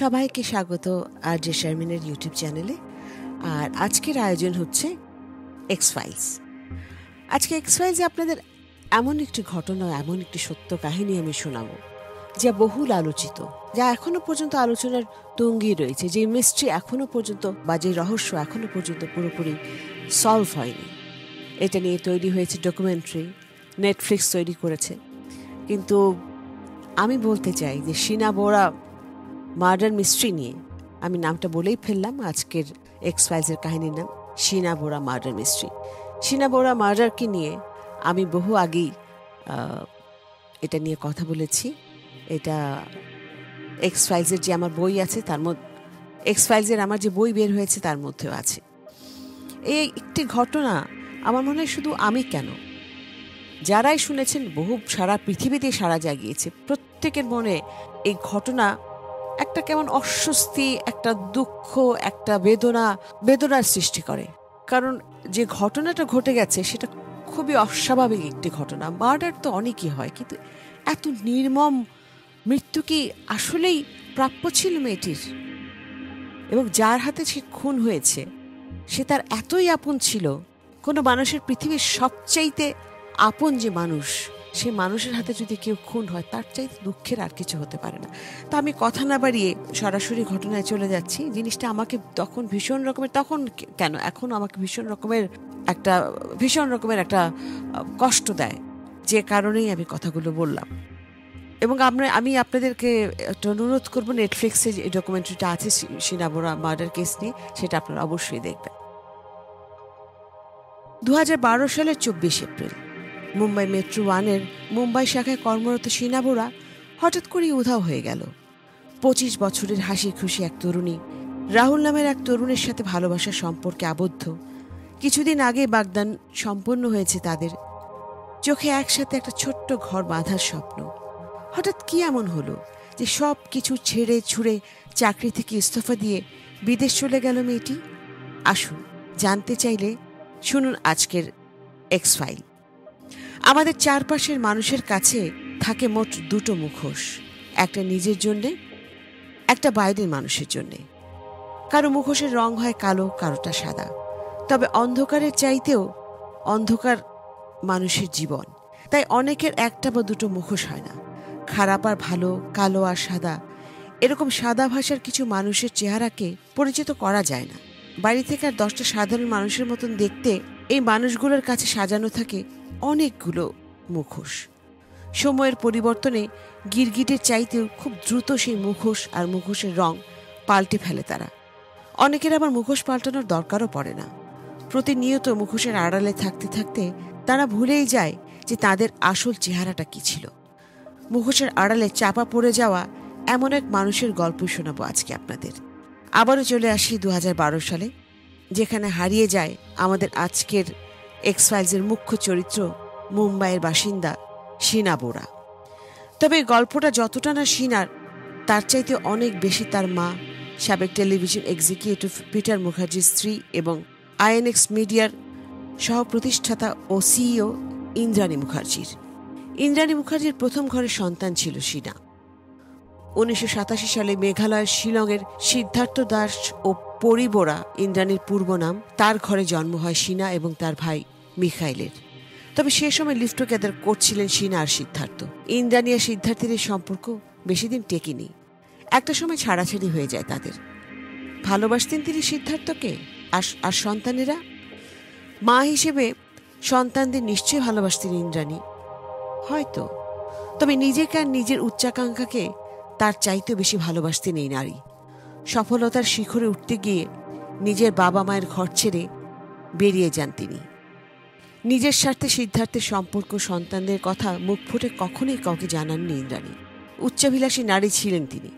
সবাইকে স্বাগত RJ শারমিনের YouTube চ্যানেলে। আর আজকের আয়োজন হচ্ছে এক্স ফাইলস। আজকে এক্স ফাইলসে আপনাদের এমন একটি ঘটনা, এমন একটি সত্য কাহিনী আমি শোনাবো যা বহুল আলোচিত, যা এখনো পর্যন্ত আলোচনার তুঙ্গি রয়েছে, যে মিস্ট্রি এখনো পর্যন্ত বা যে রহস্য এখনো পর্যন্ত পুরোপুরি সলভ হয়নি। এটা নিয়ে তৈরি হয়েছে ডকুমেন্টারি, নেটফ্লিক্স তৈরি করেছে। কিন্তু আমি বলতে চাই যে শিনা বোরা মার্ডার মিস্ট্রি নিয়ে, আমি নামটা বলেই ফেললাম, আজকের এক্স ফাইলসের কাহিনীর নাম শিনা বোরা মার্ডার মিস্ট্রি। শিনা বোরা মার্ডারকে নিয়ে আমি বহু আগেই এটা নিয়ে কথা বলেছি। এটা এক্স ফাইলসের যে আমার বই আছে তার মধ্যে, এক্স ফাইলসের আমার যে বই বের হয়েছে তার মধ্যেও আছে। এই একটি ঘটনা আমার মনে হয় শুধু আমি কেন, যারাই শুনেছেন বহু সারা পৃথিবীতে সাড়া জাগিয়েছে। প্রত্যেকের মনে এই ঘটনা একটা কেমন অস্বস্তি, একটা দুঃখ, একটা বেদনার সৃষ্টি করে। কারণ যে ঘটনাটা ঘটে গেছে সেটা খুবই অস্বাভাবিক একটি ঘটনা। মার্ডার তো অনেকই হয়, কিন্তু এত নির্মম মৃত্যু কি আসলেই প্রাপ্য ছিল মেয়েটির? এবং যার হাতে সে খুন হয়েছে সে তার এতই আপন ছিল, কোনো মানুষের পৃথিবীর সবচাইতে আপন যে মানুষ, সে মানুষের হাতে যদি কেউ খুন হয় তার চাইতে দুঃখের আর কিছু হতে পারে না। তো আমি কথা না বাড়িয়ে সরাসরি ঘটনায় চলে যাচ্ছি। জিনিসটা আমাকে তখন ভীষণ রকমের, তখন কেন এখন আমাকে ভীষণ রকমের একটা কষ্ট দেয়, যে কারণেই আমি কথাগুলো বললাম। এবং আমি আপনাদেরকে একটা অনুরোধ করবো, নেটফ্লিক্সে যে ডকুমেন্টারিটা আছে শিনা বোরা মার্ডার কেস নিয়ে, সেটা আপনারা অবশ্যই দেখবেন। 2012 সালের 24 এপ্রিল মুম্বাই মেট্রো 1-এর মুম্বাই শাখায় কর্মরত শিনা বোরা হঠাৎ করেই উধাও হয়ে গেল। 25 বছরের হাসি খুশি এক তরুণী রাহুল নামের এক তরুণের সাথে ভালোবাসার সম্পর্কে আবদ্ধ। কিছুদিন আগে বাগদান সম্পন্ন হয়েছে তাদের। চোখে একসাথে একটা ছোট্ট ঘর বাঁধার স্বপ্ন। হঠাৎ কি এমন হলো যে সব কিছু ছেড়ে ছুড়ে চাকরি থেকে ইস্তফা দিয়ে বিদেশ চলে গেল মেয়েটি? আসুন, জানতে চাইলে শুনুন আজকের এক্স ফাইল। আমাদের চারপাশের মানুষের কাছে থাকে মোট দুটো মুখোশ, একটা নিজের জন্যে, একটা বাইরের মানুষের জন্যে। কারো মুখোশের রং হয় কালো, কারোটা সাদা। তবে অন্ধকারের চাইতেও অন্ধকার মানুষের জীবন। তাই অনেকের একটা বা দুটো মুখোশ হয় না। খারাপ আর ভালো, কালো আর সাদা, এরকম সাদা ভাষার কিছু মানুষের চেহারাকে পরিচিত করা যায় না। বাড়ি থেকে আর 10টা সাধারণ মানুষের মতন দেখতে এই মানুষগুলোর কাছে সাজানো থাকে অনেকগুলো মুখোশ। সময়ের পরিবর্তনে গিরগিটের চাইতেও খুব দ্রুত সেই মুখোশ আর মুখোশের রং পাল্টে ফেলে তারা। অনেকের আবার মুখোশ পাল্টানোর দরকারও পড়ে না। প্রতিনিয়ত মুখোশের আড়ালে থাকতে থাকতে তারা ভুলেই যায় যে তাদের আসল চেহারাটা কি ছিল। মুখোশের আড়ালে চাপা পড়ে যাওয়া এমন এক মানুষের গল্প শোনাবো আজকে আপনাদের। আবারও চলে আসি 2012 সালে, যেখানে হারিয়ে যায় আমাদের আজকের এক্স ফাইলসের মুখ্য চরিত্র, মুম্বাইয়ের বাসিন্দা শিনা বোরা। তবে এই গল্পটা যতটা না শিনার, তার চাইতে অনেক বেশি তার মা, সাবেক টেলিভিশন এক্সিকিউটিভ পিটার মুখার্জির স্ত্রী এবং আইএনএক্স মিডিয়ার সহ প্রতিষ্ঠাতা ও সিইও ইন্দ্রাণী মুখার্জির। ইন্দ্রাণী মুখার্জির প্রথম ঘরের সন্তান ছিল শিনা। 1987 সালে মেঘালয়ের শিলংয়ের সিদ্ধার্থ দাস ও পরি বোরা, ইন্দ্রাণীর পূর্ব নাম, তার ঘরে জন্ম হয় শিনা এবং তার ভাই মিখাইলের। তবে সে সময় লিভ টুগেদার করছিলেন শিনা আর সিদ্ধার্থ। ইন্দ্রাণী আর সিদ্ধার্থের সম্পর্ক বেশি দিন টেকেনি। একটা সময় ছাড়াছাড়ি হয়ে যায় তাদের। ভালোবাসতেন তিনি সিদ্ধার্থকে, আর সন্তানেরা? মা হিসেবে সন্তানদের নিশ্চয়ই ভালোবাসতেন ইন্দ্রাণী, হয়তো। তবে নিজেকে আর নিজের উচ্চাকাঙ্ক্ষাকে তার চাইতেও বেশি ভালোবাসতেন এই নারী। সফলতার শিখরে উঠতে গিয়ে নিজের বাবা মায়ের ঘর ছেড়ে বেরিয়ে যান তিনি। নিজের স্বার্থে সিদ্ধার্থের সম্পর্ক, সন্তানদের কথা মুখ ফুটে কখনোই কাউকে জানাননি ইন্দ্রাণী। উচ্চাভিলাষী নারী ছিলেন তিনি,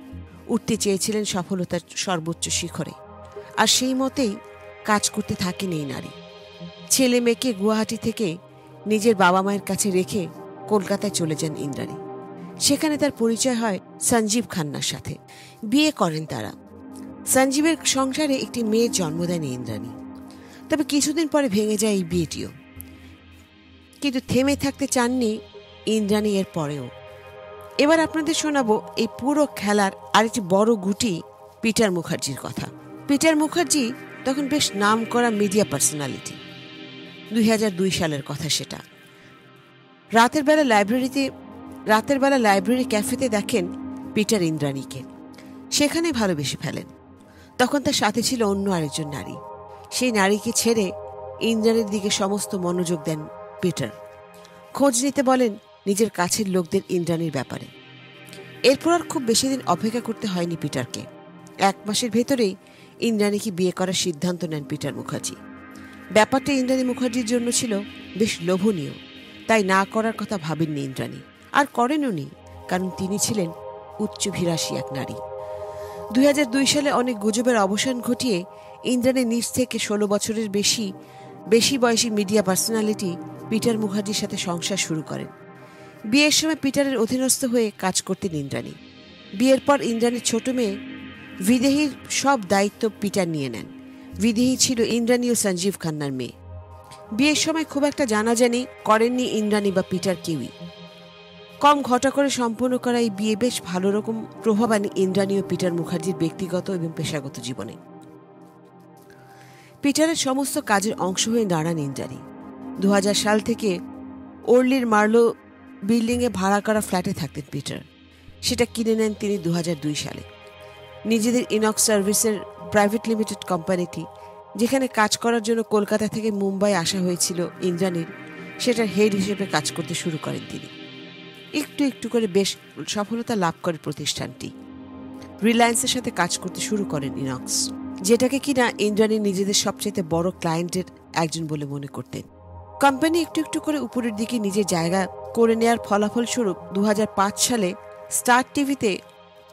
উঠতে চেয়েছিলেন সফলতার সর্বোচ্চ শিখরে। আর সেই মতেই কাজ করতে থাকেন এই নারী। ছেলে মেয়েকে গুয়াহাটি থেকে নিজের বাবা মায়ের কাছে রেখে কলকাতায় চলে যান ইন্দ্রাণী। সেখানে তার পরিচয় হয় সঞ্জীব খান্নার সাথে। বিয়ে করেন তারা। সঞ্জীবের সংসারে একটি মেয়ের জন্ম দেন ইন্দ্রাণী। তবে কিছুদিন পরে ভেঙে যায় এই বিয়েটিও। কিন্তু থেমে থাকতে চাননি ইন্দ্রাণী এর পরেও। এবার আপনাদের শোনাবো এই পুরো খেলার আরেকটি বড় গুটি পিটার মুখার্জির কথা। পিটার মুখার্জি তখন বেশ নাম করা মিডিয়া পার্সোনালিটি। 2002 সালের কথা সেটা। রাতের বেলা লাইব্রেরি ক্যাফেতে দেখেন পিটার ইন্দ্রাণীকে। সেখানে ভালোবেসে ফেলেন। তখন তার সাথে ছিল অন্য আরেকজন নারী। সেই নারীকে ছেড়ে ইন্দ্রাণীর দিকে সমস্ত মনোযোগ দেন পিটার। খোঁজ নিতে বলেন নিজের কাছের লোকদের ইন্দ্রাণীর ব্যাপারে। এরপর আর খুব বেশি দিন অপেক্ষা করতে হয়নি পিটারকে। 1 মাসের ভেতরেই ইন্দ্রাণীকে বিয়ে করার সিদ্ধান্ত নেন পিটার মুখার্জি। ব্যাপারটা ইন্দ্রাণী মুখার্জির জন্য ছিল বেশ লোভনীয়, তাই না করার কথা ভাবেননি ইন্দ্রাণী, আর করেনওনি, কারণ তিনি ছিলেন উচ্চাভিলাষী এক নারী। 2002 সালে অনেক গুজবের অবসান ঘটিয়ে ইন্দ্রাণী নিজ থেকে 16 বছরের বেশি বয়সী মিডিয়া পার্সোনালিটি পিটার মুখার্জির সাথে সংসার শুরু করেন। বিয়ের সময় পিটারের অধীনস্থ হয়ে কাজ করতেন ইন্দ্রাণী। বিয়ের পর ইন্দ্রাণীর ছোট মেয়ে বিদেহীর সব দায়িত্ব পিটার নিয়ে নেন। বিদেহী ছিল ইন্দ্রাণী ও সঞ্জীব খান্নার মেয়ে। বিয়ের সময় খুব একটা জানাজানি করেননি ইন্দ্রাণী বা পিটার কেউই। কম ঘটা করে সম্পন্ন করা এই বিয়ে বেশ ভালো রকম প্রভাব আনে ইন্দ্রাণী ও পিটার মুখার্জির ব্যক্তিগত এবং পেশাগত জীবনে। পিটারের সমস্ত কাজের অংশ হয়ে দাঁড়ান ইন্দ্রাণী। 2000 সাল থেকে ওর্লির মার্লো বিল্ডিংয়ে ভাড়া করা ফ্ল্যাটে থাকতেন পিটার। সেটা কিনে নেন তিনি 2002 সালে। নিজেদের ইনক্স সার্ভিসের প্রাইভেট লিমিটেড কোম্পানিটি, যেখানে কাজ করার জন্য কলকাতা থেকে মুম্বাই আসা হয়েছিল ইন্দ্রাণীর, সেটার হেড হিসেবে কাজ করতে শুরু করেন তিনি। একটু একটু করে বেশ সফলতা লাভ করে প্রতিষ্ঠানটি। রিলায়েন্সের সাথে কাজ করতে শুরু করেন ইনক্স, যেটাকে কিনা ইন্দ্রাণী নিজেদের সবচেয়ে বড় ক্লায়েন্টের একজন বলে মনে করতেন। কোম্পানি একটু একটু করে উপরের দিকে নিজের জায়গা করে নেয়ার ফলাফলস্বরূপ 2005 সালে স্টার টিভিতে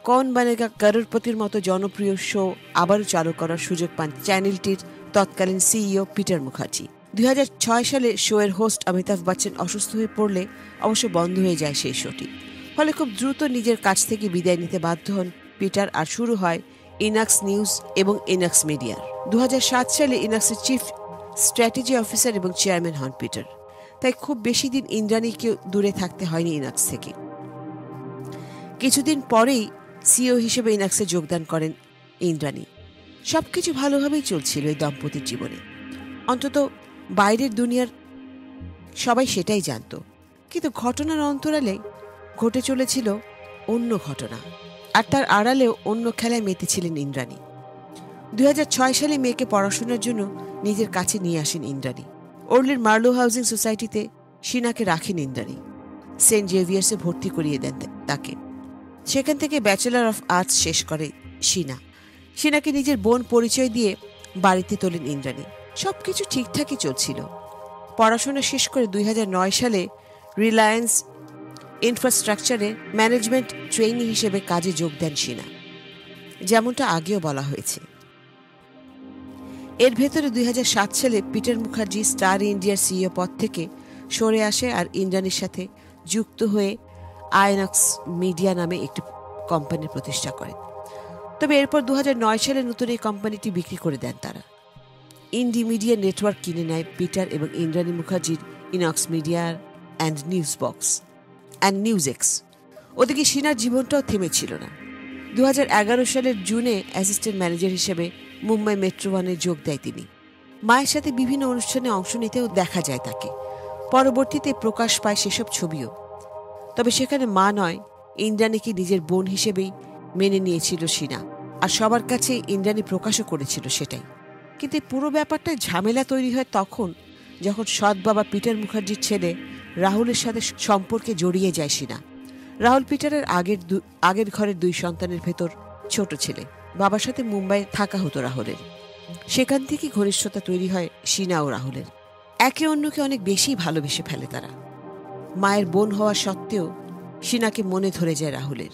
কৌন বনেগা করোড়পতির মতো জনপ্রিয় শো আবারও চালু করার সুযোগ পান চ্যানেলটির তৎকালীন সিইও পিটার মুখার্জি। 2006 সালে শোয়ের হোস্ট অমিতাভ বচ্চন অসুস্থ হয়ে পড়লে অবশ্য বন্ধ হয়ে যায় সেই শোটি। ফলে খুব দ্রুত নিজের কাছ থেকে বিদায় নিতে বাধ্য হন পিটার, আর শুরু হয় ইনক্স নিউজ এবং ইনক্স মিডিয়ার। 2007 সালে ইনক্সের চিফ স্ট্র্যাটেজি অফিসার এবং চেয়ারম্যান হন পিটার। তাই খুব বেশি দিন ইন্দ্রাণীকে দূরে থাকতে হয়নি ইনক্স থেকে। কিছুদিন পরেই সিইও হিসেবে ইনক্সে যোগদান করেন ইন্দ্রাণী। সবকিছু ভালোভাবেই চলছিল এই দম্পতির জীবনে, অন্তত বাইরের দুনিয়ার সবাই সেটাই জানত। কিন্তু ঘটনার অন্তরালে ঘটে চলেছিল অন্য ঘটনা, আর তার আড়ালেও অন্য খেলায় মেতেছিলেন ইন্দ্রাণী। 2006 সালে মেয়েকে পড়াশোনার জন্য নিজের কাছে নিয়ে আসেন ইন্দ্রাণী। ওর্লির মার্লো হাউজিং সোসাইটিতে শিনাকে রাখেন ইন্দ্রাণী। সেন্ট জেভিয়ার্সে ভর্তি করিয়ে দেন তাকে। সেখান থেকে ব্যাচেলর অফ আর্টস শেষ করে শিনাকে নিজের বোন পরিচয় দিয়ে বাড়িতে তোলেন ইন্দ্রাণী। সবকিছু ঠিকঠাকই চলছিল। পড়াশোনা শেষ করে 2009 সালে রিলায়েন্স ইনফ্রাস্ট্রাকচারে ম্যানেজমেন্ট ট্রেইনি হিসেবে কাজে যোগ দেন শিনা, যেমনটা আগেও বলা হয়েছে। এর ভেতরে 2007 সালে পিটার মুখার্জি স্টার ইন্ডিয়ার সিইও পদ থেকে সরে আসে আর ইন্দ্রাণীর সাথে যুক্ত হয়ে আইনক্স মিডিয়া নামে একটি কোম্পানি প্রতিষ্ঠা করেন। তবে এরপর 2009 সালে নতুন এই কোম্পানিটি বিক্রি করে দেন তারা। ইন্ডি মিডিয়া নেটওয়ার্ক কিনে নেয় পিটার এবং ইন্দ্রাণী মুখার্জির ইনক্স মিডিয়া অ্যান্ড নিউজএক্স। ওদিকে শিনার জীবনটাও থেমেছিল না। 2011 সালের জুনে অ্যাসিস্ট্যান্ট ম্যানেজার হিসেবে মুম্বাই মেট্রো ওয়ানে যোগ দেয় তিনি। মায়ের সাথে বিভিন্ন অনুষ্ঠানে অংশ নিতেও দেখা যায় তাকে। পরবর্তীতে প্রকাশ পায় সেসব ছবিও। তবে সেখানে মা নয়, ইন্দ্রাণীকে নিজের বোন হিসেবেই মেনে নিয়েছিল শিনা, আর সবার কাছে ইন্দ্রাণী প্রকাশও করেছিল সেটাই। কিন্তু পুরো ব্যাপারটা ঝামেলা তৈরি হয় তখন, যখন সৎ বাবা পিটার মুখার্জির ছেলে রাহুলের সাথে সম্পর্কে জড়িয়ে যায় শিনা। রাহুল পিটারের আগের ঘরের 2 সন্তানের ভেতর ছোট ছেলে। বাবার সাথে মুম্বাইয়ে থাকা হতো রাহুলের। সেখান থেকে ঘনিষ্ঠতা তৈরি হয় শিনা ও রাহুলের। একে অন্যকে অনেক বেশি ভালোবেসে ফেলে তারা। মায়ের বোন হওয়া সত্ত্বেও শিনাকে মনে ধরে যায় রাহুলের।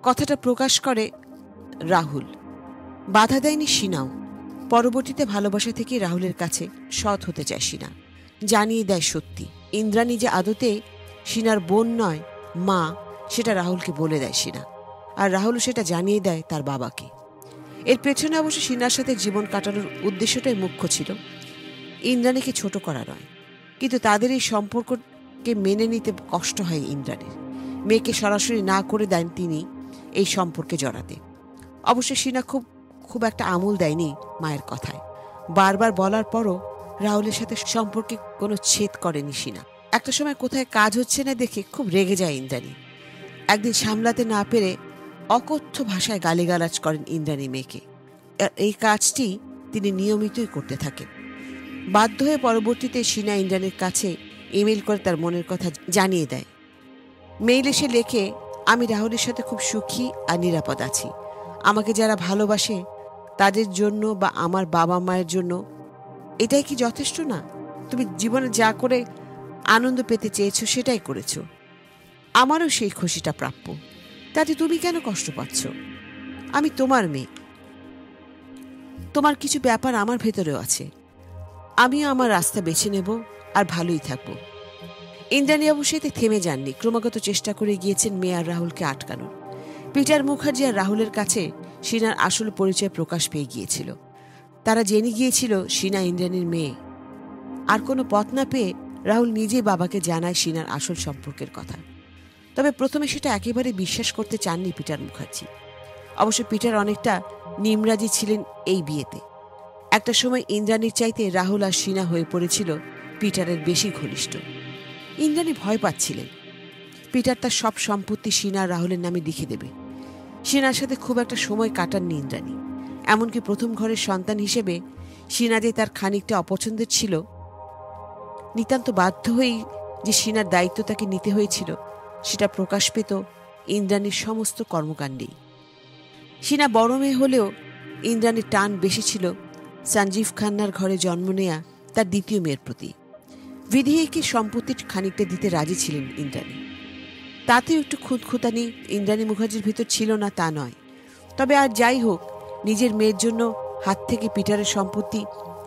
কথাটা প্রকাশ করে রাহুল, বাধা দেয়নি শিনাও। পরবর্তীতে ভালোবাসা থেকে রাহুলের কাছে সৎ হতে চায় শিনা। জানিয়ে দেয় সত্যি, ইন্দ্রাণী যে আদতে শিনার বোন নয়, মা, সেটা রাহুলকে বলে দেয় শিনা। আর রাহুল সেটা জানিয়ে দেয় তার বাবাকে। এর পেছনে অবশ্য শিনার সাথে জীবন কাটানোর উদ্দেশ্যটাই মুখ্য ছিল, ইন্দ্রাণীকে ছোট করা নয়। কিন্তু তাদের এই সম্পর্ককে মেনে নিতে কষ্ট হয় ইন্দ্রাণীর। মেয়েকে সরাসরি না করে দেন তিনি এই সম্পর্কে জড়াতে। অবশ্য সিনা খুব একটা আমল দেয়নি মায়ের কথায়। বারবার বলার পরও রাহুলের সাথে সম্পর্কে কোনো ছেদ করেনি সিনা। একটা সময় কোথায় কাজ হচ্ছে না দেখে খুব রেগে যায় ইন্দ্রাণী। একদিন সামলাতে না পেরে অকথ্য ভাষায় গালিগালাজ করেন ইন্দ্রাণী মেয়েকে। এই কাজটি তিনি নিয়মিতই করতে থাকেন। বাধ্য হয়ে পরবর্তীতে সিনা ইন্দ্রাণীর কাছে ইমেল করে তার মনের কথা জানিয়ে দেয়। মেইলে সে লেখে, আমি রাহুলের সাথে খুব সুখী আর নিরাপদ আছি। আমাকে যারা ভালোবাসে তাদের জন্য বা আমার বাবা মায়ের জন্য এটাই কি যথেষ্ট না? তুমি জীবনে যা করে আনন্দ পেতে চেয়েছো সেটাই করেছো। আমারও সেই খুশিটা প্রাপ্য। তাতে তুমি কেন কষ্ট পাচ্ছ? আমি তোমার মেয়ে। তোমার কিছু ব্যাপার আমার ভেতরেও আছে। আমিও আমার রাস্তা বেছে নেব আর ভালোই থাকবো। ইন্দ্রাণী অবশ্যই থেমে যাননি। ক্রমাগত চেষ্টা করে গিয়েছেন মেয়ে আর রাহুলকে আটকানোর। পিটার মুখার্জি আর রাহুলের কাছে সিনার আসল পরিচয় প্রকাশ পেয়ে গিয়েছিল। তারা জেনে গিয়েছিল সিনা ইন্দ্রাণীর মেয়ে। আর কোনো পথ না পেয়ে রাহুল নিজেই বাবাকে জানায় সিনার আসল সম্পর্কের কথা। তবে প্রথমে সেটা একেবারে বিশ্বাস করতে চাননি পিটার মুখার্জি। অবশ্য পিটার অনেকটা নিমরাজি ছিলেন এই বিয়েতে। একটা সময় ইন্দ্রাণীর চাইতে রাহুল আর সিনা হয়ে পড়েছিল পিটারের বেশি ঘনিষ্ঠ। ইন্দ্রাণী ভয় পাচ্ছিলেন পিটার তার সব সম্পত্তি সিনা আর রাহুলের নামে লিখে দেবে। সিনার সাথে খুব একটা সময় কাটাননি ইন্দ্রাণী। এমনকি প্রথম ঘরের সন্তান হিসেবে সিনা যে তার খানিকটা অপছন্দের ছিল, নিতান্ত বাধ্য হয়েই যে সিনার দায়িত্ব তাকে নিতে হয়েছিল, সেটা প্রকাশ পেত ইন্দ্রাণীর সমস্ত কর্মকাণ্ডেই। সিনা বড় মেয়ে হলেও ইন্দ্রাণীর টান বেশি ছিল সঞ্জীব খান্নার ঘরে জন্ম নেয়া তার দ্বিতীয় মেয়ের প্রতি। বিধিকে সম্পত্তির খানিকটা দিতে রাজি ছিলেন ইন্দ্রাণী। তাতেও একটু খুঁতখুঁতানি ইন্দ্রাণী মুখার্জির ভিতর ছিল না তা নয়। তবে আর যাই হোক, নিজের মেয়ের জন্য হাত থেকে পিটারের সম্পত্তি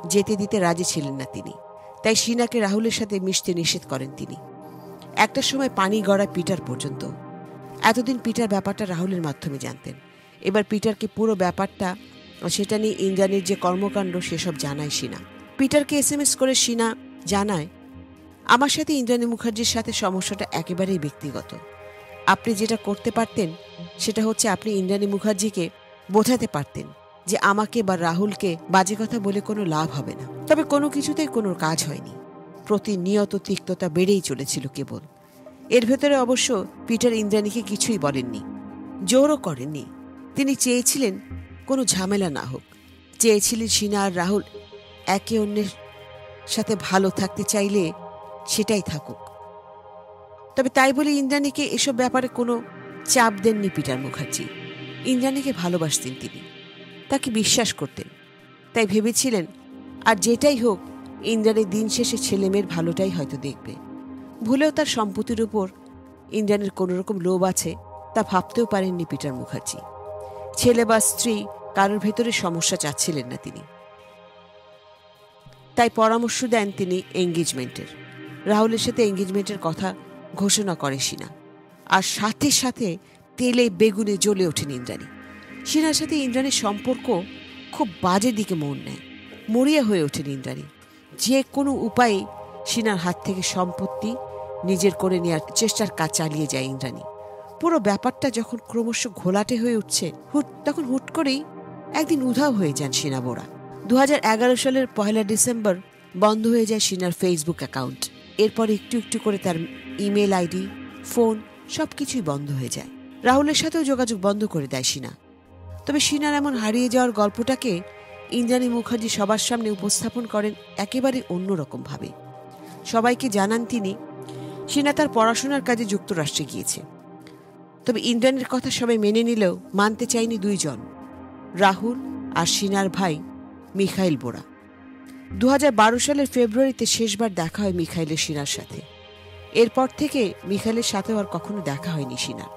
যেতে দিতে রাজি ছিলেন না তিনি। তাই সিনাকে রাহুলের সাথে মিশতে নিষেধ করেন তিনি। একটা সময় পানি গড়ায় পিটার পর্যন্ত। এতদিন পিটার ব্যাপারটা রাহুলের মাধ্যমে জানতেন। এবার পিটারকে পুরো ব্যাপারটা, সেটা নিয়ে ইন্দ্রাণীর যে কর্মকাণ্ড সেসব জানায় সিনা। পিটারকে SMS করে সিনা জানায়, আমার সাথে ইন্দ্রাণী মুখার্জির সাথে সমস্যাটা একেবারেই ব্যক্তিগত। আপনি যেটা করতে পারতেন সেটা হচ্ছে আপনি ইন্দ্রাণী মুখার্জিকে বোঝাতে পারতেন যে আমাকে বা রাহুলকে বাজে কথা বলে কোনো লাভ হবে না। তবে কোনো কিছুতেই কোনো কাজ হয়নি। প্রতিনিয়ত তিক্ততা বেড়েই চলেছিল কেবল। এর ভেতরে অবশ্য পিটার ইন্দ্রাণীকে কিছুই বলেননি, জোরও করেননি। তিনি চেয়েছিলেন কোনো ঝামেলা না হোক। চেয়েছিলেন সিনা আর রাহুল একে অন্যের সাথে ভালো থাকতে চাইলে সেটাই থাকুক। তবে তাই বলে ইন্দ্রাণীকে এসব ব্যাপারে কোনো চাপ দেননি পিটার মুখার্জি। ইন্দ্রাণীকে ভালোবাসতেন তিনি, তাকে বিশ্বাস করতেন। তাই ভেবেছিলেন আর যেটাই হোক ইন্দ্রাণী দিন শেষে ছেলেমেয়ের ভালোটাই হয়তো দেখবে। ভুলেও তার সম্পত্তির উপর ইন্দ্রাণীর কোনোরকম লোভ আছে তা ভাবতেও পারেননি পিটার মুখার্জি। ছেলে বা স্ত্রী কারোর ভেতরে সমস্যা চাচ্ছিলেন না তিনি। তাই পরামর্শ দেন তিনি এঙ্গেজমেন্টের। রাহুলের সাথে এঙ্গেজমেন্টের কথা ঘোষণা করে সিনা। আর সাথে সাথে তেলে বেগুনে জ্বলে ওঠেন ইন্দ্রাণী। সিনার সাথে ইন্দ্রাণীর সম্পর্ক খুব বাজে দিকে মন নেয়। মরিয়া হয়ে ওঠেন ইন্দ্রাণী। যে কোনো উপায়ে সিনার হাত থেকে সম্পত্তি নিজের করে নেওয়ার চেষ্টার কাজ চালিয়ে যায় ইন্দ্রাণী। পুরো ব্যাপারটা যখন ক্রমশ ঘোলাটে হয়ে উঠছে, তখন হুট করেই একদিন উধাও হয়ে যান সিনা বোরা। 2011 সালের 1 ডিসেম্বর বন্ধ হয়ে যায় সিনার ফেসবুক অ্যাকাউন্ট। এরপর একটু একটু করে তার ইমেল আইডি, ফোন সবকিছুই বন্ধ হয়ে যায়। রাহুলের সাথেও যোগাযোগ বন্ধ করে দেয় সিনা। তবে সিনার এমন হারিয়ে যাওয়ার গল্পটাকে ইন্দ্রাণী মুখার্জি সবার সামনে উপস্থাপন করেন একেবারে অন্যরকম ভাবে। সবাইকে জানান তিনি সিনা তার পড়াশোনার কাজে যুক্তরাষ্ট্রে গিয়েছে। তবে ইন্দ্রাণীর কথা সবাই মেনে নিলেও মানতে চায়নি দুইজন, রাহুল আর সিনার ভাই মিখাইল বোরা। 2012 সালের ফেব্রুয়ারিতে শেষবার দেখা হয় মিখাইলের সিনার সাথে। এরপর থেকে মিখাইলের সাথেও আর কখনো দেখা হয়নি সিনার।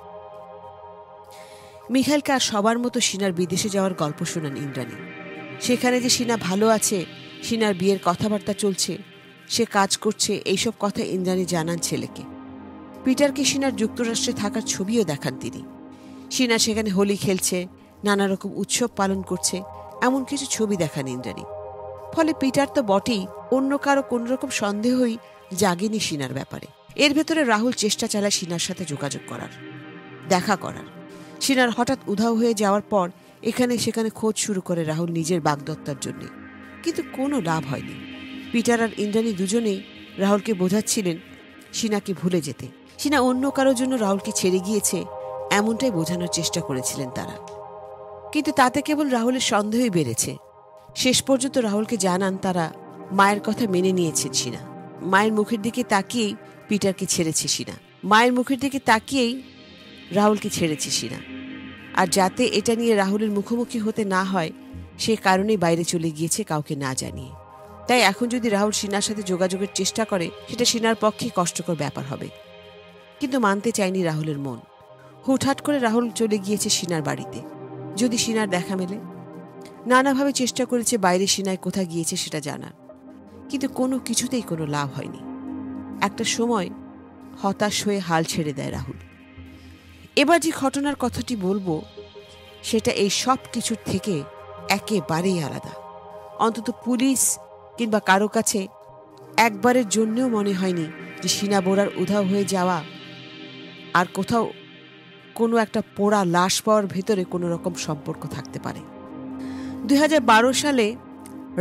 মিখাইলকে আর সবার মতো সিনার বিদেশে যাওয়ার গল্প শোনান ইন্দ্রাণী। সেখানে যে সিনা ভালো আছে, সিনার বিয়ের কথাবার্তা চলছে, সে কাজ করছে, এইসব কথা ইন্দ্রাণী জানান ছেলেকে। পিটারকে সিনার যুক্তরাষ্ট্রে থাকার ছবিও দেখান তিনি। সিনা সেখানে হোলি খেলছে, নানা রকম উৎসব পালন করছে, এমন কিছু ছবি দেখান ইন্দ্রাণী। ফলে পিটার তো বটেই, অন্য কারো কোনোরকম সন্দেহই জাগেনি সিনার ব্যাপারে। এর ভেতরে রাহুল চেষ্টা চালায় সিনার সাথে যোগাযোগ করার, দেখা করার। সিনার হঠাৎ উধাও হয়ে যাওয়ার পর এখানে সেখানে খোঁজ শুরু করে রাহুল নিজের বাগদত্তার জন্য, কিন্তু কোনো লাভ হয়নি। পিটার আর ইন্দ্রাণী দুজনেই রাহুলকে বোঝাচ্ছিলেন শিনাকে ভুলে যেতে। শিনা অন্য কারোর জন্য রাহুলকে ছেড়ে গিয়েছে এমনটাই বোঝানোর চেষ্টা করেছিলেন তারা, কিন্তু তাতে কেবল রাহুলের সন্দেহই বেড়েছে। শেষ পর্যন্ত রাহুলকে জানান তারা মায়ের কথা মেনে নিয়েছে শিনা। মায়ের মুখের দিকে তাকিয়েই পিটারকে ছেড়েছে শিনা, মায়ের মুখের দিকে তাকিয়েই রাহুলকে ছেড়েছে শিনা। আর যাতে এটা নিয়ে রাহুলের মুখোমুখি হতে না হয় সে কারণেই বাইরে চলে গিয়েছে কাউকে না জানিয়ে। তাই এখন যদি রাহুল শিনার সাথে যোগাযোগের চেষ্টা করে সেটা শিনার পক্ষে কষ্টকর ব্যাপার হবে। কিন্তু মানতে চায়নি রাহুলের মন। হুটহাট করে রাহুল চলে গিয়েছে শিনার বাড়িতে। যদি শিনার দেখা মেলে, নানাভাবে চেষ্টা করেছে বাইরে শিনায় কোথায় গিয়েছে সেটা জানার, কিন্তু কোনো কিছুতেই কোনো লাভ হয়নি। একটা সময় হতাশ হয়ে হাল ছেড়ে দেয় রাহুল। এবার যে ঘটনার কথাটি বলবো সেটা এই সব কিছুর থেকে একেবারেই আলাদা। অন্তত পুলিশ কিংবা কারো কাছে একবারের জন্যও মনে হয়নি যে শিনা বোরার উধাও হয়ে যাওয়া আর কোথাও কোনো একটা পোড়া লাশ পাওয়ার ভেতরে কোনো রকম সম্পর্ক থাকতে পারে। 2012 সালে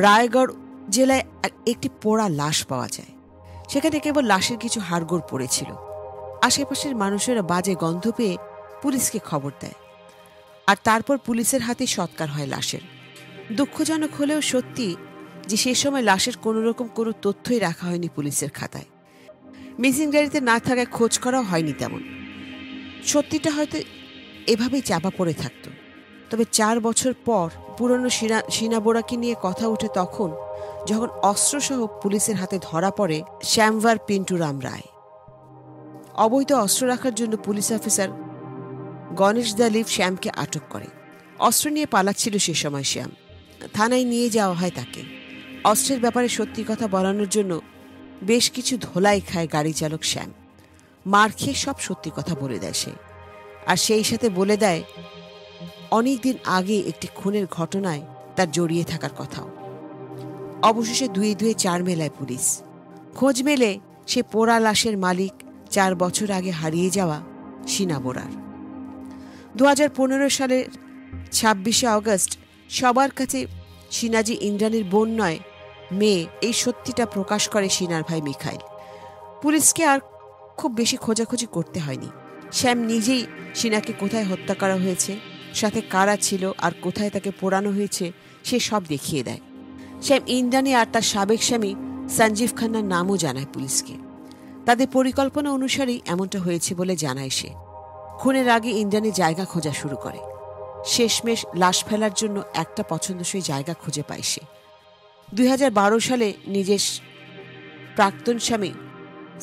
রায়গড় জেলায় একটি পোড়া লাশ পাওয়া যায়। সেখানে কেবল লাশের কিছু হাড়গোড় পড়েছিল। আশেপাশের মানুষেরা বাজে গন্ধ পেয়ে পুলিশকে খবর দেয়, আর তারপর পুলিশের হাতে সৎকার হয় লাশের। দুঃখজনক হলেও সত্যি যে সে সময় লাশের কোনো রকম কোনো তথ্যই রাখা হয়নি পুলিশের খাতায়। মিসিং ডায়েরিতে না থাকায় খোঁজ করাও হয়নি তেমন। সত্যিটা হয়তো এভাবেই চাপা পড়ে থাকতো। তবে 4 বছর পর পুরনো শিনা বোরাকে নিয়ে কথা ওঠে তখন, যখন অস্ত্রসহ পুলিশের হাতে ধরা পড়ে শ্যামভার পিন্টুরাম রায়। অবৈধ অস্ত্র রাখার জন্য পুলিশ অফিসার গণেশ দালিভ শ্যামকে আটক করে। অস্ত্র নিয়ে পালাচ্ছিল সে সময় শ্যাম। থানায় নিয়ে যাওয়া হয় তাকে। অস্ত্রের ব্যাপারে সত্যি কথা বলানোর জন্য বেশ কিছু ধোলাই খায় গাড়ি চালক শ্যাম। মার খেয়ে সব সত্যি কথা বলে দেয় সে, আর সেই সাথে বলে দেয় অনেকদিন আগে একটি খুনের ঘটনায় তার জড়িয়ে থাকার কথাও। অবশেষে 2-2 মেলায় পুলিশ। খোঁজ মেলে সে পোড়া লাশের মালিক 4 বছর আগে হারিয়ে যাওয়া শিনা বোরার। 2015 সালের 26শে আগস্ট সবার কাছে শিনাজি ইন্দ্রাণীর বোন নয়, মেয়ে, এই সত্যিটা প্রকাশ করে শিনার ভাই মিখাইল। পুলিশকে আর খুব বেশি খোঁজাখুঁজি করতে হয়নি। শ্যাম নিজেই শিনাকে কোথায় হত্যা করা হয়েছে, সাথে কারা ছিল আর কোথায় তাকে পোড়ানো হয়েছে সে সব দেখিয়ে দেয়। শ্যাম ইন্দ্রাণী আর তার সাবেক স্বামী সঞ্জীব খান্নার নামও জানায় পুলিশকে। তাদের পরিকল্পনা অনুসারেই এমনটা হয়েছে বলে জানায় সে। খুনের আগে ইন্দ্রাণী জায়গা খোঁজা শুরু করে। শেষমেশ লাশ ফেলার জন্য একটা পছন্দসই জায়গা খুঁজে পায় সে। 2012 সালে নিজের প্রাক্তন স্বামী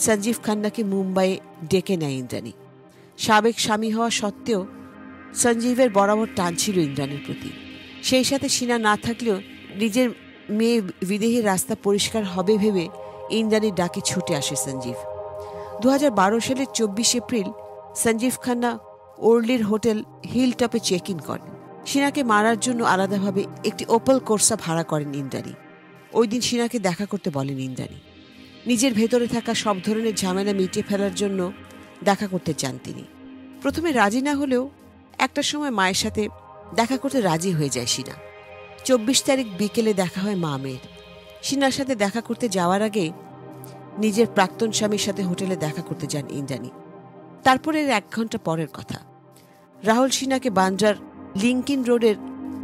সঞ্জীব খান্নাকে মুম্বাইয়ে ডেকে নেয় ইন্দ্রাণী। সাবেক স্বামী হওয়া সত্ত্বেও সঞ্জীবের বরাবর টান ছিল ইন্দ্রাণীর প্রতি। সেই সাথে শিনা না থাকলেও নিজের মেয়ে বিদেহীর রাস্তা পরিষ্কার হবে ভেবে ইন্দ্রাণীর ডাকে ছুটে আসে সঞ্জীব। 2012 সালের 24 এপ্রিল সঞ্জীব খান্না ওর্লির হোটেল হিল টপে চেক ইন করেন। শিনাকে মারার জন্য আলাদাভাবে একটি ওপেল কোর্সা ভাড়া করেন ইন্দ্রাণী। ওই দিন শিনাকে দেখা করতে বলেন ইন্দ্রাণী। নিজের ভেতরে থাকা সব ধরনের ঝামেলা মিটিয়ে ফেলার জন্য দেখা করতে চান তিনি। প্রথমে রাজি না হলেও একটা সময় মায়ের সাথে দেখা করতে রাজি হয়ে যায় শিনা। 24 তারিখ বিকেলে দেখা হয় মা মেয়ের। শিনার সাথে দেখা করতে যাওয়ার আগে নিজের প্রাক্তন স্বামীর সাথে হোটেলে দেখা করতে যান ইন্দ্রাণী। তারপরের 1 ঘন্টা পরের কথা, রাহুল শিনাকে বান্দ্রার লিঙ্কিন রোডের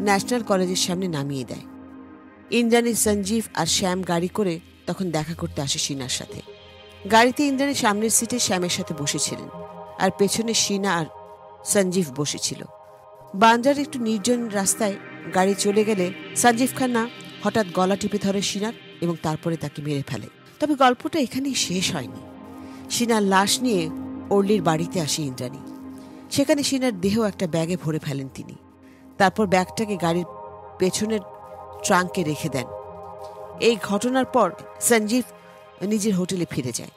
ন্যাশনাল কলেজের সামনে নামিয়ে দেয়। ইন্দ্রাণী, সঞ্জীব আর শ্যাম গাড়ি করে তখন দেখা করতে আসে শিনার সাথে। গাড়িতে ইন্দ্রাণী সামনের সিটে শ্যামের সাথে বসেছিলেন, আর পেছনে শিনা আর সঞ্জীব বসেছিল। বান্দ্রার একটু নির্জন রাস্তায় গাড়ি চলে গেলে সঞ্জীব খান্না হঠাৎ গলা টিপে ধরে শিনার এবং তারপরে তাকে মেরে ফেলে। তবে গল্পটা এখানেই শেষ হয়নি। শিনার লাশ নিয়ে ওর্লির বাড়িতে আসে ইন্দ্রাণী। সেখানে শিনার দেহ একটা ব্যাগে ভরে ফেলেন তিনি। তারপর ব্যাগটাকে গাড়ির পেছনের ট্রাঙ্কে রেখে দেন। এই ঘটনার পর সঞ্জীব নিজের হোটেলে ফিরে যায়।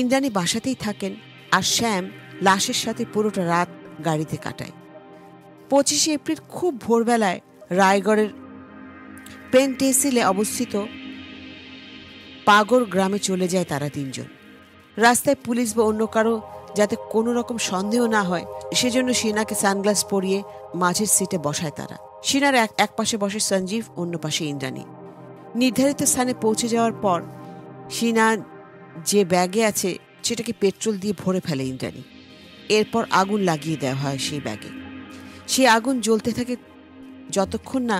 ইন্দ্রাণী বাসাতেই থাকেন, আর শ্যাম লাশের সাথে পুরোটা রাত গাড়িতে কাটায়। 25 এপ্রিল খুব ভোরবেলায় রায়গড়ের পেন টেহসিলে অবস্থিত পাগর গ্রামে চলে যায় তারা 3 জন। রাস্তায় পুলিশ বা অন্য কারো যাতে কোনো রকম সন্দেহ না হয়, সেজন্য শিনাকে সানগ্লাস পরিয়ে মাঝের সিটে বসায় তারা। শিনার এক পাশে বসে সঞ্জীব, অন্য পাশে ইন্দ্রাণী। নির্ধারিত স্থানে পৌঁছে যাওয়ার পর শিনা যে ব্যাগে আছে সেটাকে পেট্রোল দিয়ে ভরে ফেলে ইন্দ্রাণী। এরপর আগুন লাগিয়ে দেওয়া হয় সেই ব্যাগে। সেই আগুন জ্বলতে থাকে যতক্ষণ না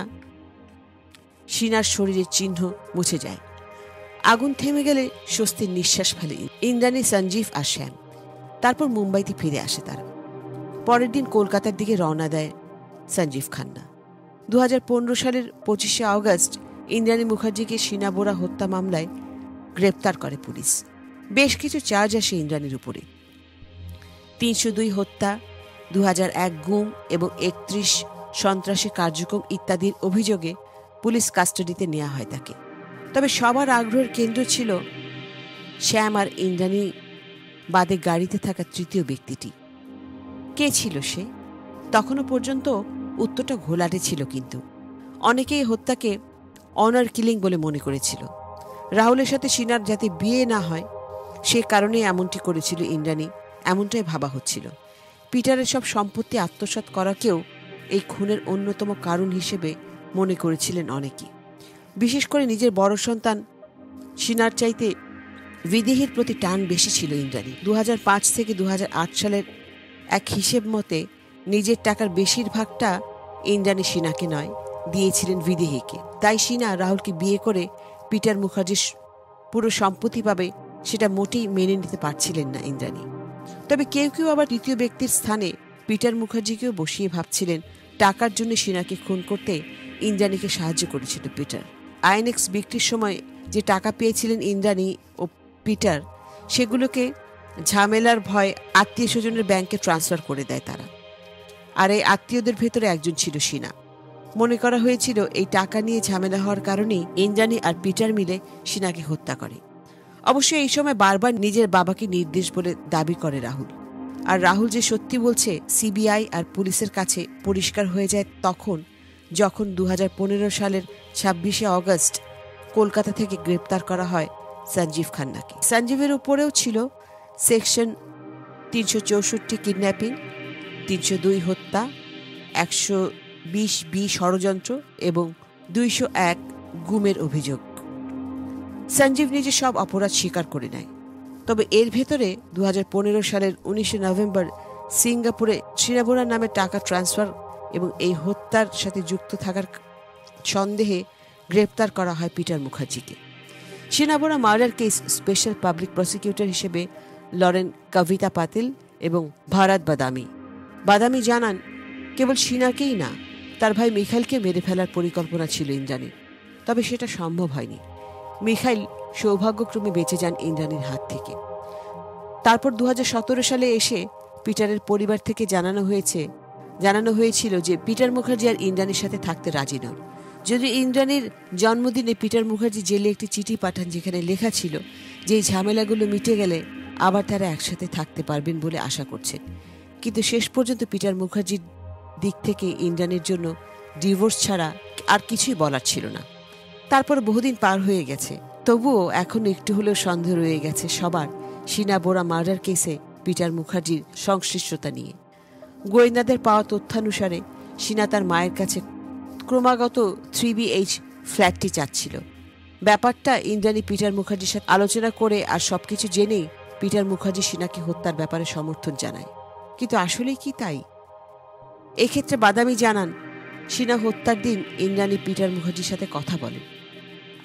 শিনার শরীরের চিহ্ন মুছে যায়। আগুন থেমে গেলে স্বস্তির নিঃশ্বাস ফেলে ইন্দ্রাণী, সঞ্জীব আর শ্যাম। তারপর মুম্বাইতে ফিরে আসে তারা। পরের দিন কলকাতার দিকে রওনা দেয় সঞ্জীব খান্না। 2015 সালের 25শে আগস্ট ইন্দ্রাণী মুখার্জিকে শিনা বোরা হত্যা মামলায় গ্রেপ্তার করে পুলিশ। বেশ কিছু চার্জ আসে ইন্দ্রাণীর উপরে। 302 হত্যা, 2001 গুম এবং 31 সন্ত্রাসী কার্যক্রম ইত্যাদির অভিযোগে পুলিশ কাস্টাডিতে নেওয়া হয় তাকে। তবে সবার আগ্রহের কেন্দ্র ছিল শ্যাম আর ইন্দ্রাণী বাদে গাড়িতে থাকা তৃতীয় ব্যক্তিটি। কে ছিল সে? তখনও পর্যন্ত উত্তরটা ঘোলাটে ছিল, কিন্তু অনেকেই হত্যাকে অনার কিলিং বলে মনে করেছিল। রাহুলের সাথে শিনার যাতে বিয়ে না হয় সে কারণে এমনটি করেছিল ইন্দ্রাণী, এমনটাই ভাবা হচ্ছিল। পিটারের সব সম্পত্তি আত্মসাৎ করাকেও এই খুনের অন্যতম কারণ হিসেবে মনে করেছিলেন অনেকেই। বিশেষ করে নিজের বড় সন্তান শিনার চাইতে বিদেহীর প্রতি টান বেশি ছিল ইন্দ্রাণী। 2005 থেকে 2008 সালের এক হিসেব মতে নিজের টাকার বেশিরভাগটা ইন্দ্রাণী শিনাকে নয়, দিয়েছিলেন বিদেহীকে। তাই শিনা রাহুলকে বিয়ে করে পিটার মুখার্জির পুরো সম্পত্তি পাবে সেটা মোটেই মেনে নিতে পারছিলেন না ইন্দ্রাণী। তবে কেউ কেউ আবার তৃতীয় ব্যক্তির স্থানে পিটার মুখার্জিকেও বসিয়ে ভাবছিলেন টাকার জন্য শিনাকে খুন করতে ইন্দ্রাণীকে সাহায্য করেছিল পিটার। আইএনএক্স বিক্রির সময় যে টাকা পেয়েছিলেন ইন্দ্রাণী ও পিটার, সেগুলোকে ঝামেলার ভয় আত্মীয় স্বজনের ব্যাংকে ট্রান্সফার করে দেয় তারা। আর এই আত্মীয়দের ভেতরে একজন ছিল শিনা। মনে করা হয়েছিল এই টাকা নিয়ে ঝামেলা হওয়ার কারণেই ইন্দ্রাণী আর পিটার মিলে শিনাকে হত্যা করে। অবশ্য এই সময় বারবার নিজের বাবাকে নির্দেশ বলে দাবি করে রাহুল। আর রাহুল যে সত্যি বলছে সিবিআই আর পুলিশের কাছে পরিষ্কার হয়ে যায় তখন, যখন 2015 সালের 26শে আগস্ট কলকাতা থেকে গ্রেপ্তার করা হয় সঞ্জীব খান্নাকে। সঞ্জীবের উপরেও ছিল সেকশন 364 কিডন্যাপিং, 302 হত্যা, 120B ষড়যন্ত্র এবং 201 গুমের অভিযোগ। সঞ্জীব নিজে সব অপরাধ স্বীকার করে নেয়। তবে এর ভেতরে 2015 সালের 19শে নভেম্বর সিঙ্গাপুরে শিনা বোরা নামে টাকা ট্রান্সফার এবং এই হত্যার সাথে যুক্ত থাকার সন্দেহে গ্রেপ্তার করা হয় পিটার মুখার্জিকে। Sheena Bora murder case special public prosecutor হিসেবে লরেন কবিতা পাতিল এবং ভারত বাদামি জানান কেবল শিনাকেই না, তার ভাই মিখাইলকে মেরে ফেলার পরিকল্পনা ছিল ইন্দ্রাণীর। তবে সেটা সম্ভব হয়নি। মিখাইল সৌভাগ্যক্রমে বেঁচে যান ইন্দ্রাণীর হাত থেকে। তারপর 2017 সালে এসে পিটারের পরিবার থেকে জানানো হয়েছিল যে পিটার মুখার্জি আর ইন্দ্রাণীর সাথে থাকতে রাজি নন। যদি ইন্দ্রাণীর জন্মদিনে পিটার মুখার্জি জেলে একটি চিঠি পাঠান যেখানে লেখা ছিল যে এই ঝামেলাগুলো মিটে গেলে আবার তারা একসাথে থাকতে পারবেন বলে আশা করছেন। কিন্তু শেষ পর্যন্ত পিটার মুখার্জির দিক থেকে ইন্দ্রাণীর জন্য ডিভোর্স ছাড়া আর কিছুই বলার ছিল না। তারপর বহুদিন পার হয়ে গেছে, তবুও এখনো একটু হলেও সন্দেহ রয়ে গেছে সবার শিনা বোরা মার্ডার কেসে পিটার মুখার্জির সংশ্লিষ্টতা নিয়ে। গোয়েন্দাদের পাওয়া তথ্যানুসারে শিনা তার মায়ের কাছে ক্রমাগত 3BH ফ্ল্যাটটি চাচ্ছিল। ব্যাপারটা ইন্দ্রাণী পিটার মুখার্জির সাথে আলোচনা করে আর সবকিছু জেনেই পিটার মুখার্জি শিনাকে হত্যার ব্যাপারে সমর্থন জানায়। কিন্তু আসলেই কি তাই? এক্ষেত্রে বাদামি জানান শিনা হত্যার দিন ইন্দ্রাণী পিটার মুখার্জির সাথে কথা বলেন,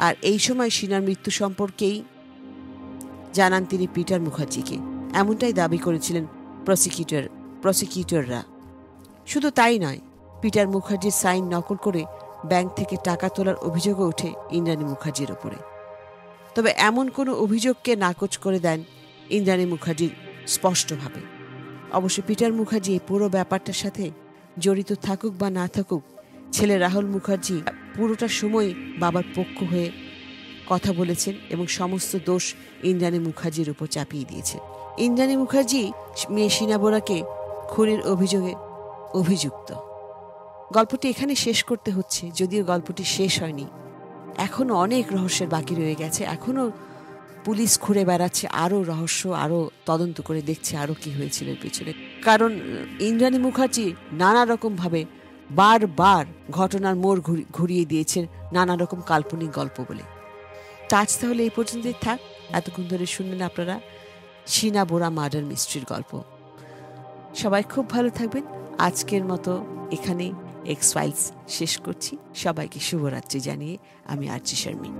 আর এই সময় শিনার মৃত্যু সম্পর্কেই জানান তিনি পিটার মুখার্জিকে। এমনটাই দাবি করেছিলেন প্রসিকিউটররা। শুধু তাই নয়, পিটার মুখার্জির সাইন নকল করে ব্যাংক থেকে টাকা তোলার অভিযোগও ওঠে ইন্দ্রাণী মুখার্জির ওপরে। তবে এমন কোনো অভিযোগকে নাকচ করে দেন ইন্দ্রাণী মুখার্জি স্পষ্টভাবে। অবশ্য পিটার মুখার্জি এই পুরো ব্যাপারটার সাথে জড়িত থাকুক বা না থাকুক, ছেলে রাহুল মুখার্জি পুরোটা সময় বাবার পক্ষ হয়ে কথা বলেছেন এবং সমস্ত দোষ ইন্দ্রাণী মুখার্জির উপর চাপিয়ে দিয়েছেন। ইন্দ্রাণী মুখার্জি মেয়ে শিনা বোরাকে খুনের অভিযোগে অভিযুক্ত। গল্পটি এখানে শেষ করতে হচ্ছে, যদিও গল্পটি শেষ হয়নি। এখনো অনেক রহস্যের বাকি রয়ে গেছে। এখনো পুলিশ ঘুরে বেড়াচ্ছে, আরও রহস্য, আরও তদন্ত করে দেখছে আরও কি হয়েছিল এর পেছনে। কারণ ইন্দ্রাণী মুখার্জি নানা রকমভাবে বারবার ঘটনার মোড় ঘুরিয়ে দিয়েছেন নানা রকম কাল্পনিক গল্প বলে। আজ তাহলে এই পর্যন্তই থাক। এতক্ষণ ধরে শুনলেন আপনারা শিনা বোরা মার্ডার মিস্ট্রির গল্প। সবাই খুব ভালো থাকবেন। আজকের মতো এখানেই এক্স ফাইলস শেষ করছি। সবাইকে শুভরাত্রি জানিয়ে আমি আরজি শারমিন।